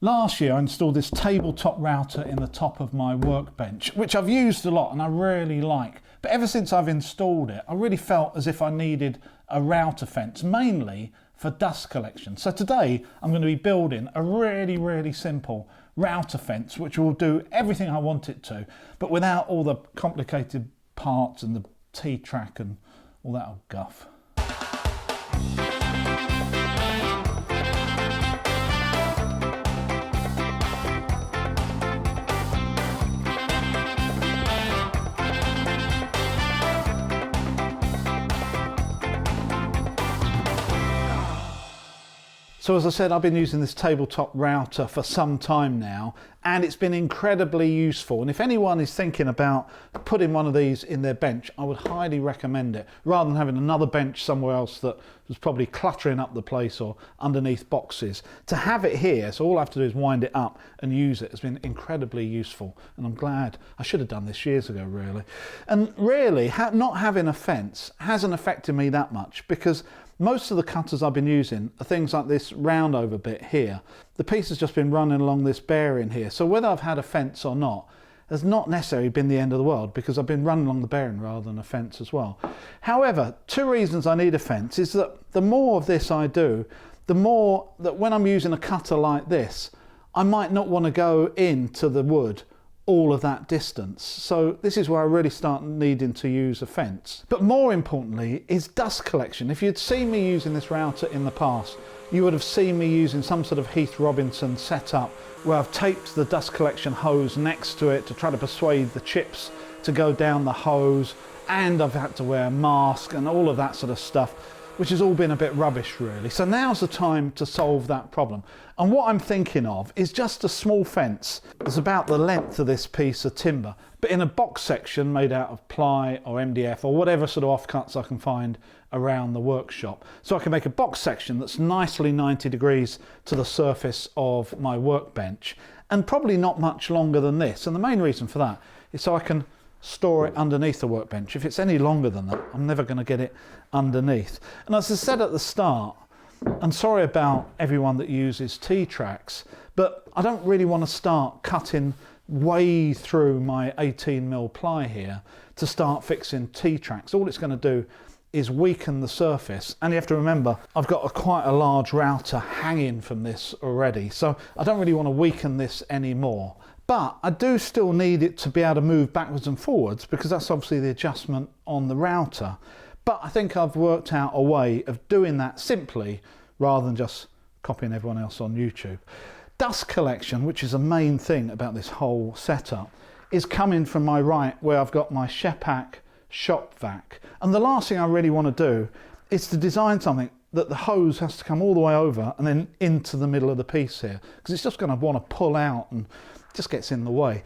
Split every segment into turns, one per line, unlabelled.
Last year I installed this tabletop router in the top of my workbench, which I've used a lot and I really like. But ever since I've installed it, I really felt as if I needed a router fence, mainly for dust collection. So today I'm going to be building a really simple router fence, which will do everything I want it to, but without all the complicated parts and the T-track and all that old guff. So as I said, I've been using this tabletop router for some time now, and it's been incredibly useful. And if anyone is thinking about putting one of these in their bench, I would highly recommend it, rather than having another bench somewhere else that was probably cluttering up the place or underneath boxes. To have it here, so all I have to do is wind it up and use it, has been incredibly useful. And I'm glad. I should have done this years ago, really. And really, not having a fence hasn't affected me that much, because most of the cutters I've been using are things like this round over bit here. The piece has just been running along this bearing here. So whether I've had a fence or not has not necessarily been the end of the world, because I've been running along the bearing rather than a fence as well. However, two reasons I need a fence is that the more of this I do, the more that when I'm using a cutter like this, I might not want to go into the wood all of that distance. So this is where I really start needing to use a fence. But more importantly is dust collection. If you'd seen me using this router in the past, you would have seen me using some sort of Heath Robinson setup where I've taped the dust collection hose next to it to try to persuade the chips to go down the hose, and I've had to wear a mask and all of that sort of stuff, which has all been a bit rubbish really. So now's the time to solve that problem. And what I'm thinking of is just a small fence that's about the length of this piece of timber, but in a box section made out of ply or MDF or whatever sort of offcuts I can find around the workshop. So I can make a box section that's nicely 90 degrees to the surface of my workbench, and probably not much longer than this. And the main reason for that is so I can store it underneath the workbench. If it's any longer than that, I'm never going to get it underneath. And as I said at the start, I'm sorry about everyone that uses T-tracks, but I don't really want to start cutting way through my 18mm ply here to start fixing T-tracks. All it's going to do is weaken the surface, and you have to remember I've got quite a large router hanging from this already, so I don't really want to weaken this anymore. But I do still need it to be able to move backwards and forwards, because that's obviously the adjustment on the router. But I think I've worked out a way of doing that simply, rather than just copying everyone else on YouTube. Dust collection, which is a main thing about this whole setup, is coming from my right, where I've got my Shepak shop vac. And the last thing I really want to do is to design something that the hose has to come all the way over and then into the middle of the piece here, because it's just going to want to pull out and just gets in the way.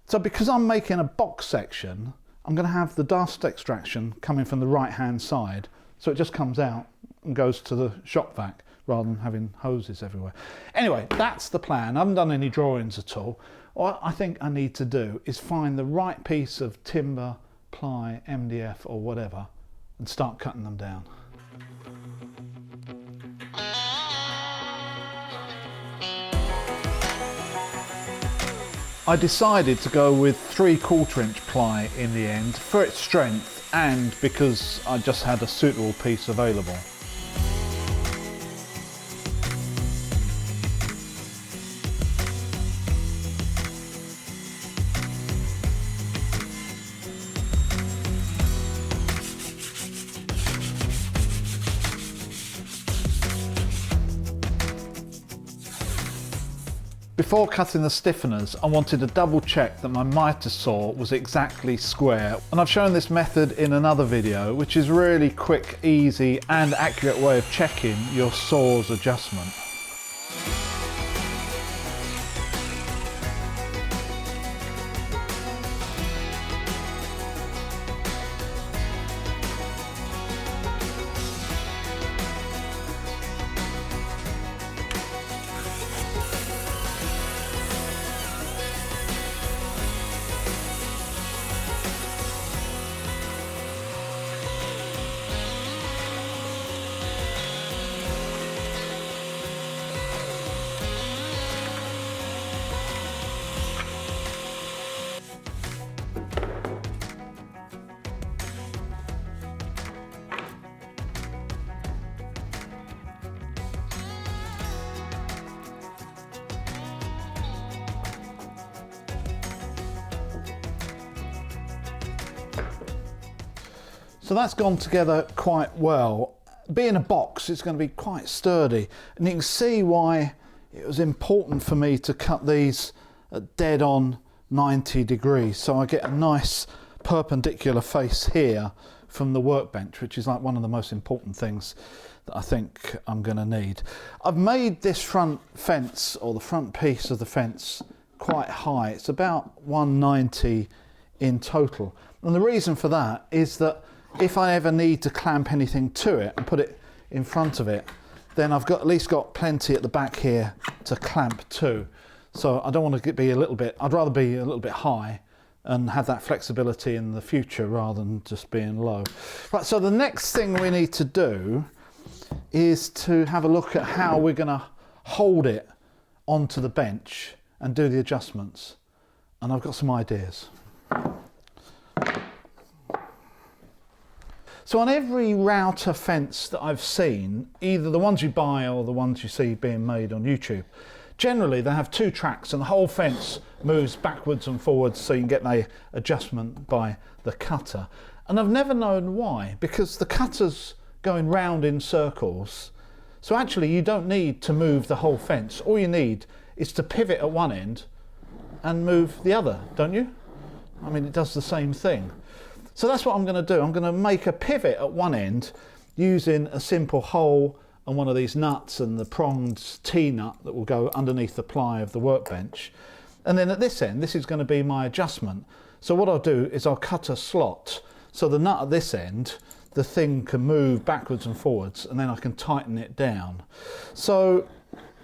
So because I'm making a box section, I'm going to have the dust extraction coming from the right hand side, so it just comes out and goes to the shop vac rather than having hoses everywhere. Anyway, that's the plan. I haven't done any drawings at all. What I think I need to do is find the right piece of timber, ply, MDF or whatever, and start cutting them down. I decided to go with 3/4 inch ply in the end for its strength, and because I just had a suitable piece available. Before cutting the stiffeners, I wanted to double check that my miter saw was exactly square, and I've shown this method in another video, which is really quick, easy and accurate way of checking your saw's adjustment. So that's gone together quite well. Being a box, it's going to be quite sturdy, and you can see why it was important for me to cut these at dead on 90 degrees, so I get a nice perpendicular face here from the workbench, which is like one of the most important things that I think I'm going to need. I've made this front fence, or the front piece of the fence, quite high. It's about 190 in total, and the reason for that is that if I ever need to clamp anything to it and put it in front of it, then I've got at least got plenty at the back here to clamp to. So I don't want to be a little bit, I'd rather be a little bit high and have that flexibility in the future rather than just being low. Right, so the next thing we need to do is to have a look at how we're going to hold it onto the bench and do the adjustments. And I've got some ideas. So on every router fence that I've seen, either the ones you buy or the ones you see being made on YouTube, generally they have two tracks and the whole fence moves backwards and forwards, so you can get the adjustment by the cutter. And I've never known why, because the cutter's going round in circles. So actually you don't need to move the whole fence. All you need is to pivot at one end and move the other, don't you? I mean, it does the same thing. So that's what I'm going to do. I'm going to make a pivot at one end using a simple hole and one of these nuts and the pronged T-nut that will go underneath the ply of the workbench. And then at this end, this is going to be my adjustment. So what I'll do is I'll cut a slot. So the nut at this end, the thing can move backwards and forwards, and then I can tighten it down. So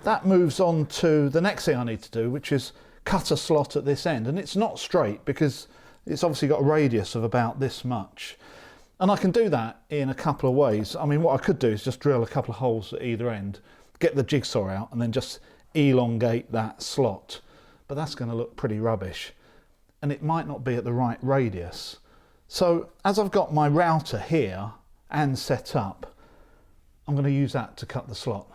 that moves on to the next thing I need to do, which is cut a slot at this end. And it's not straight because it's obviously got a radius of about this much. And I can do that in a couple of ways. I mean, what I could do is just drill a couple of holes at either end, get the jigsaw out, and then just elongate that slot. But that's going to look pretty rubbish. And it might not be at the right radius. So as I've got my router here and set up, I'm going to use that to cut the slot.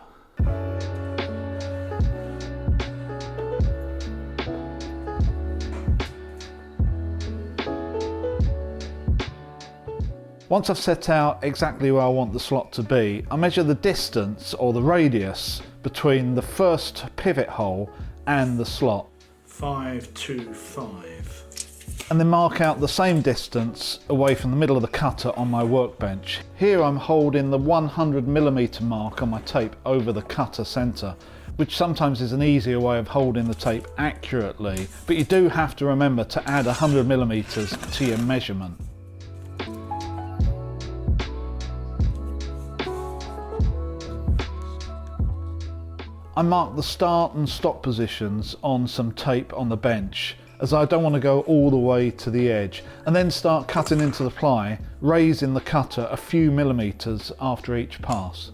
Once I've set out exactly where I want the slot to be, I measure the distance or the radius between the first pivot hole and the slot. 525. And then mark out the same distance away from the middle of the cutter on my workbench. Here I'm holding the 100mm mark on my tape over the cutter centre, which sometimes is an easier way of holding the tape accurately, but you do have to remember to add 100mm to your measurement. I mark the start and stop positions on some tape on the bench, as I don't want to go all the way to the edge, and then start cutting into the ply, raising the cutter a few millimetres after each pass.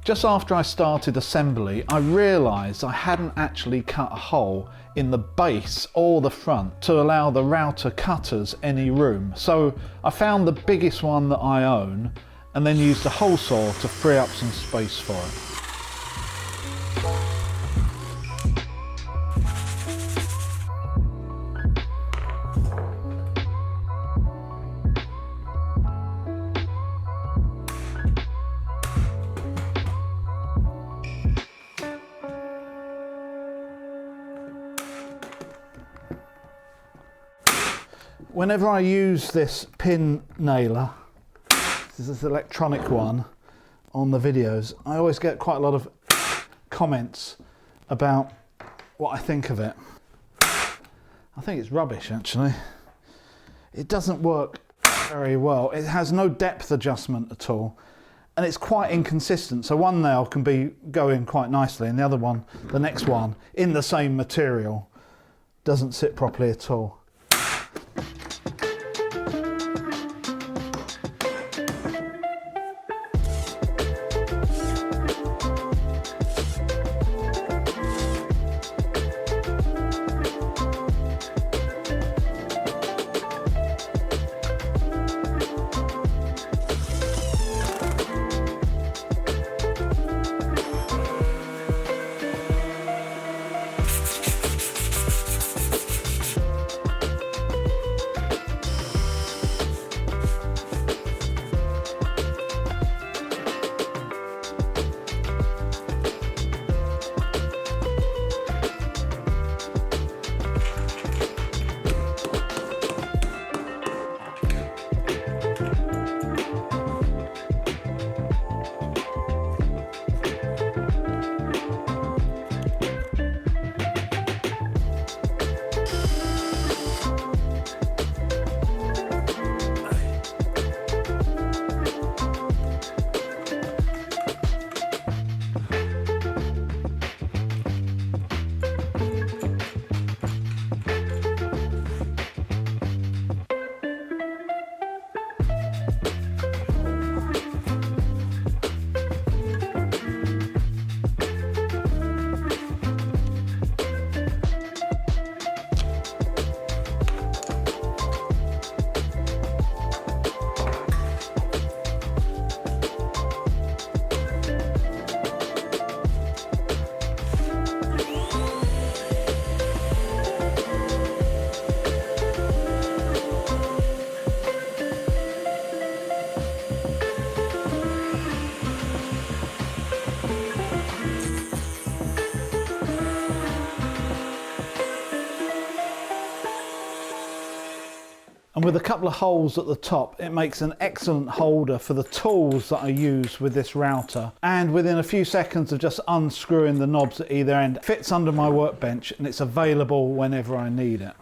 Just after I started assembly, I realised I hadn't actually cut a hole in the base or the front to allow the router cutters any room. So I found the biggest one that I own and then used a hole saw to free up some space for it. Whenever I use this pin nailer, this is the electronic one, on the videos, I always get quite a lot of comments about what I think of it. I think it's rubbish, actually. It doesn't work very well. It has no depth adjustment at all, and it's quite inconsistent. So one nail can be going quite nicely, and the other one, the next one, in the same material, doesn't sit properly at all. And with a couple of holes at the top, it makes an excellent holder for the tools that I use with this router. And within a few seconds of just unscrewing the knobs at either end, it fits under my workbench and it's available whenever I need it.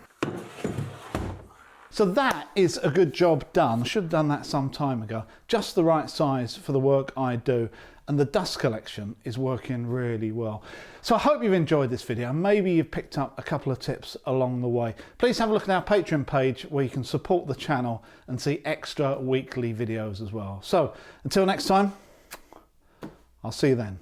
So that is a good job done. I should have done that some time ago. Just the right size for the work I do. And the dust collection is working really well. So I hope you've enjoyed this video. Maybe you've picked up a couple of tips along the way. Please have a look at our Patreon page where you can support the channel and see extra weekly videos as well. So until next time, I'll see you then.